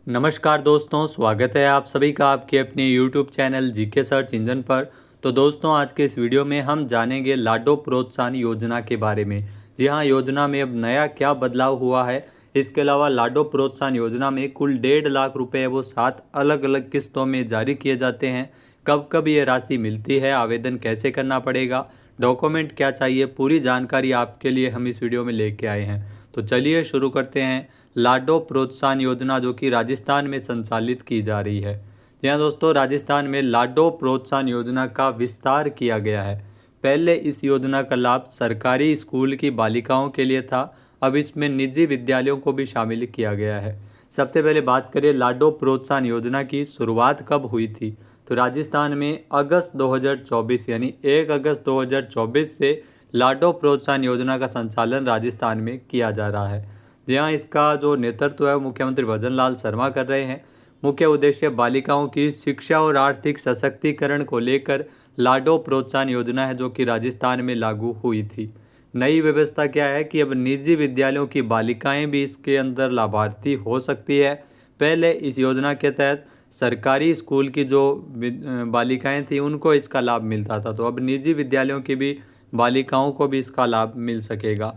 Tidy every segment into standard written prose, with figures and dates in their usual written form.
नमस्कार दोस्तों, स्वागत है आप सभी का आपके अपने YouTube channel GK search engine पर। तो दोस्तों, आज के इस वीडियो में हम जानेंगे लाडो प्रोत्साहन योजना के बारे में। जी हाँ, योजना में अब नया क्या बदलाव हुआ है। इसके अलावा लाडो प्रोत्साहन योजना में कुल 1.5 लाख रुपए वो 7 अलग अलग किस्तों में जारी किए जाते हैं। कब कब ये राशि मिलती है, आवेदन कैसे करना पड़ेगा, डॉक्यूमेंट क्या चाहिए, पूरी जानकारी आपके लिए हम इस वीडियो में लेके आए हैं। तो चलिए शुरू करते हैं। लाडो प्रोत्साहन योजना जो कि राजस्थान में संचालित की जा रही है। जी हाँ दोस्तों, राजस्थान में लाडो प्रोत्साहन योजना का विस्तार किया गया है। पहले इस योजना का लाभ सरकारी स्कूल की बालिकाओं के लिए था, अब इसमें निजी विद्यालयों को भी शामिल किया गया है। सबसे पहले बात करें लाडो प्रोत्साहन योजना की शुरुआत कब हुई थी। तो राजस्थान में अगस्त 2024 यानी 1 अगस्त 2024 से लाडो प्रोत्साहन योजना का संचालन राजस्थान में किया जा रहा है। यहाँ इसका जो नेतृत्व है वो मुख्यमंत्री भजन लाल शर्मा कर रहे हैं। मुख्य उद्देश्य बालिकाओं की शिक्षा और आर्थिक सशक्तिकरण को लेकर लाडो प्रोत्साहन योजना है, जो कि राजस्थान में लागू हुई थी। नई व्यवस्था क्या है कि अब निजी विद्यालयों की बालिकाएं भी इसके अंदर लाभार्थी हो सकती है। पहले इस योजना के तहत सरकारी स्कूल की जो बालिकाएं थी उनको इसका लाभ मिलता था, तो अब निजी विद्यालयों की भी बालिकाओं को भी इसका लाभ मिल सकेगा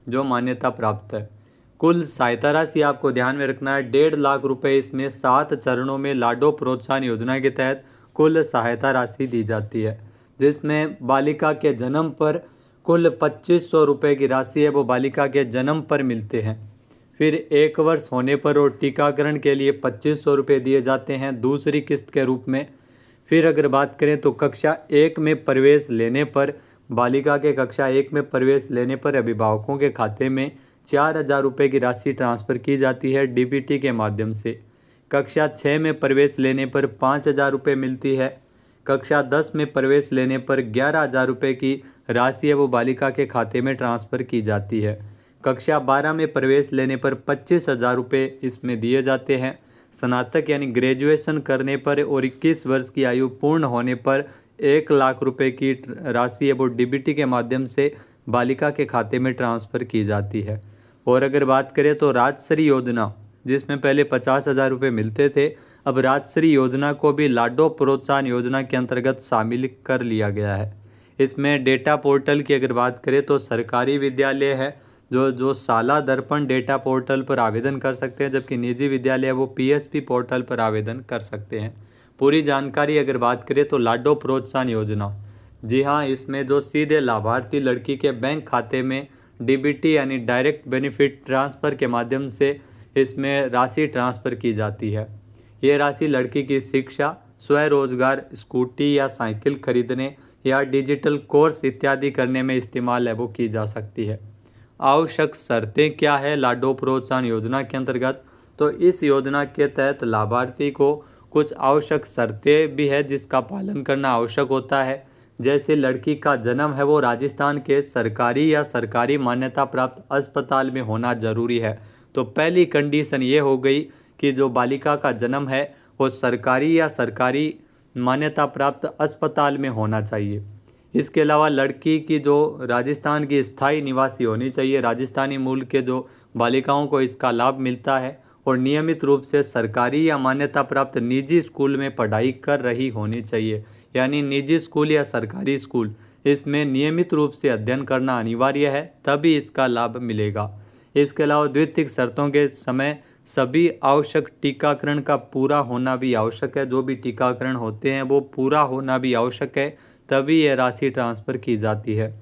जो मान्यता प्राप्त है। कुल सहायता राशि आपको ध्यान में रखना है 1.5 लाख रुपए। इसमें 7 चरणों में लाडो प्रोत्साहन योजना के तहत कुल सहायता राशि दी जाती है, जिसमें बालिका के जन्म पर कुल 2500 रुपये की राशि है वो बालिका के जन्म पर मिलते हैं। फिर 1 वर्ष होने पर और टीकाकरण के लिए 2500 रुपये दिए जाते हैं दूसरी किस्त के रूप में। फिर अगर बात करें तो कक्षा 1 में प्रवेश लेने पर, बालिका के कक्षा 1 में प्रवेश लेने पर अभिभावकों के खाते में 4000 रुपये की राशि ट्रांसफ़र की जाती है डीबीटी के माध्यम से। कक्षा 6 में प्रवेश लेने पर 5000 रुपये मिलती है। कक्षा 10 में प्रवेश लेने पर 11000 रुपये की राशि है वो बालिका के खाते में ट्रांसफ़र की जाती है। कक्षा 12 में प्रवेश लेने पर 25000 रुपये इसमें दिए जाते हैं। स्नातक यानी ग्रेजुएशन करने पर और 21 वर्ष की आयु पूर्ण होने पर 1 लाख रुपये की राशि है वो डीबीटी के माध्यम से बालिका के खाते में ट्रांसफ़र की जाती है। और अगर बात करें तो राजश्री योजना, जिसमें पहले 50,000 रुपये मिलते थे, अब राजश्री योजना को भी लाडो प्रोत्साहन योजना के अंतर्गत शामिल कर लिया गया है। इसमें डेटा पोर्टल की अगर बात करें तो सरकारी विद्यालय है जो शाला दर्पण डेटा पोर्टल पर आवेदन कर सकते हैं, जबकि निजी विद्यालय वो पीएसपी पोर्टल पर आवेदन कर सकते हैं। पूरी जानकारी अगर बात करें तो लाडो प्रोत्साहन योजना, जी हाँ, इसमें जो सीधे लाभार्थी लड़की के बैंक खाते में डीबीटी यानी डायरेक्ट बेनिफिट ट्रांसफ़र के माध्यम से इसमें राशि ट्रांसफ़र की जाती है। ये राशि लड़की की शिक्षा, स्वरोजगार, स्कूटी या साइकिल खरीदने या डिजिटल कोर्स इत्यादि करने में इस्तेमाल है वो की जा सकती है। आवश्यक शर्तें क्या है लाडो प्रोत्साहन योजना के अंतर्गत। तो इस योजना के तहत लाभार्थी को कुछ आवश्यक शर्तें भी है जिसका पालन करना आवश्यक होता है। जैसे लड़की का जन्म है वो राजस्थान के सरकारी या सरकारी मान्यता प्राप्त अस्पताल में होना जरूरी है। तो पहली कंडीशन ये हो गई कि जो बालिका का जन्म है वो सरकारी या सरकारी मान्यता प्राप्त अस्पताल में होना चाहिए। इसके अलावा लड़की की जो राजस्थान की स्थायी निवासी होनी चाहिए। राजस्थानी मूल के जो बालिकाओं को इसका लाभ मिलता है और नियमित रूप से सरकारी या मान्यता प्राप्त निजी स्कूल में पढ़ाई कर रही होनी चाहिए। यानी निजी स्कूल या सरकारी स्कूल, इसमें नियमित रूप से अध्ययन करना अनिवार्य है, तभी इसका लाभ मिलेगा। इसके अलावा द्वितीयक शर्तों के समय सभी आवश्यक टीकाकरण का पूरा होना भी आवश्यक है। जो भी टीकाकरण होते हैं वो पूरा होना भी आवश्यक है, तभी यह राशि ट्रांसफ़र की जाती है।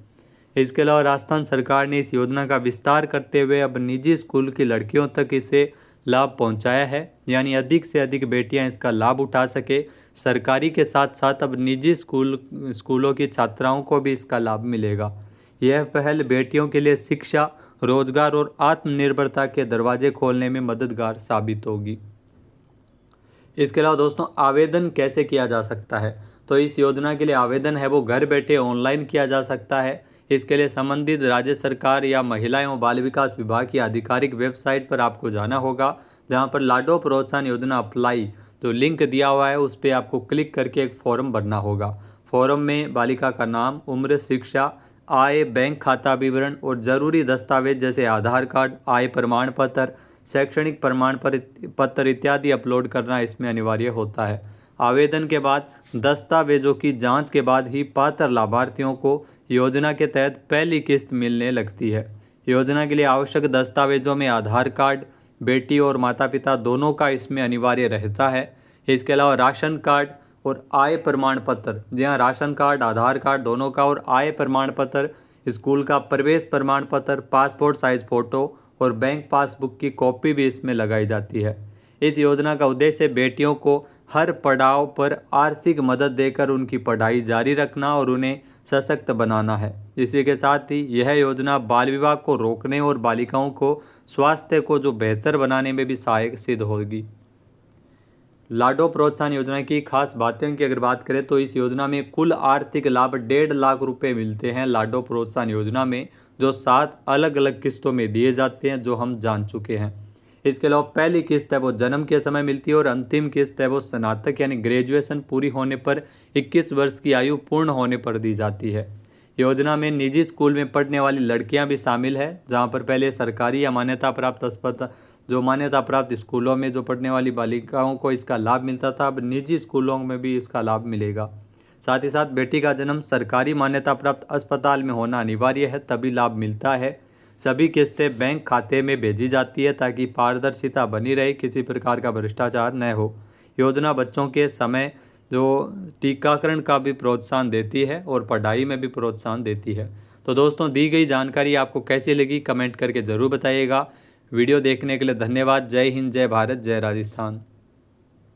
इसके अलावा राजस्थान सरकार ने इस योजना का विस्तार करते हुए अब निजी स्कूल की लड़कियों तक इसे लाभ पहुंचाया है, यानी अधिक से अधिक बेटियां इसका लाभ उठा सके। सरकारी के साथ साथ अब निजी स्कूलों की छात्राओं को भी इसका लाभ मिलेगा। यह पहल बेटियों के लिए शिक्षा, रोजगार और आत्मनिर्भरता के दरवाजे खोलने में मददगार साबित होगी। इसके अलावा दोस्तों, आवेदन कैसे किया जा सकता है। तो इस योजना के लिए आवेदन है वो घर बैठे ऑनलाइन किया जा सकता है। इसके लिए संबंधित राज्य सरकार या महिला एवं बाल विकास विभाग की आधिकारिक वेबसाइट पर आपको जाना होगा, जहां पर लाडो प्रोत्साहन योजना अप्लाई जो लिंक दिया हुआ है उस पर आपको क्लिक करके एक फॉर्म भरना होगा। फॉर्म में बालिका का नाम, उम्र, शिक्षा, आय, बैंक खाता विवरण और ज़रूरी दस्तावेज जैसे आधार कार्ड, आय प्रमाण पत्र, शैक्षणिक प्रमाण पत्र इत्यादि अपलोड करना इसमें अनिवार्य होता है। आवेदन के बाद दस्तावेजों की जांच के बाद ही पात्र लाभार्थियों को योजना के तहत पहली किस्त मिलने लगती है। योजना के लिए आवश्यक दस्तावेजों में आधार कार्ड, बेटी और माता पिता दोनों का इसमें अनिवार्य रहता है। इसके अलावा राशन कार्ड और आय प्रमाण पत्र, जी हाँ, राशन कार्ड, आधार कार्ड दोनों का, और आय प्रमाण पत्र, स्कूल का प्रवेश प्रमाण पत्र, पासपोर्ट साइज फ़ोटो और बैंक पासबुक की कॉपी भी इसमें लगाई जाती है। इस योजना का उद्देश्य बेटियों को हर पड़ाव पर आर्थिक मदद देकर उनकी पढ़ाई जारी रखना और उन्हें सशक्त बनाना है। इसी के साथ ही यह योजना बाल विवाह को रोकने और बालिकाओं को स्वास्थ्य को जो बेहतर बनाने में भी सहायक सिद्ध होगी। लाडो प्रोत्साहन योजना की खास बातें की अगर बात करें तो इस योजना में कुल आर्थिक लाभ 1.5 लाख रुपए मिलते हैं लाडो प्रोत्साहन योजना में, जो 7 अलग अलग किस्तों में दिए जाते हैं, जो हम जान चुके हैं। इसके अलावा पहली किस्त है वो जन्म के समय मिलती है और अंतिम किस्त है वो स्नातक यानी ग्रेजुएशन पूरी होने पर 21 वर्ष की आयु पूर्ण होने पर दी जाती है। योजना में निजी स्कूल में पढ़ने वाली लड़कियां भी शामिल है, जहां पर पहले सरकारी या मान्यता प्राप्त स्कूलों में जो पढ़ने वाली बालिकाओं को इसका लाभ मिलता था, अब निजी स्कूलों में भी इसका लाभ मिलेगा। साथ ही साथ बेटी का जन्म सरकारी मान्यता प्राप्त अस्पताल में होना अनिवार्य है, तभी लाभ मिलता है। सभी किस्तें बैंक खाते में भेजी जाती है ताकि पारदर्शिता बनी रहे, किसी प्रकार का भ्रष्टाचार न हो। योजना बच्चों के समय जो टीकाकरण का भी प्रोत्साहन देती है और पढ़ाई में भी प्रोत्साहन देती है। तो दोस्तों, दी गई जानकारी आपको कैसी लगी कमेंट करके ज़रूर बताइएगा। वीडियो देखने के लिए धन्यवाद। जय हिंद, जय भारत, जय राजस्थान।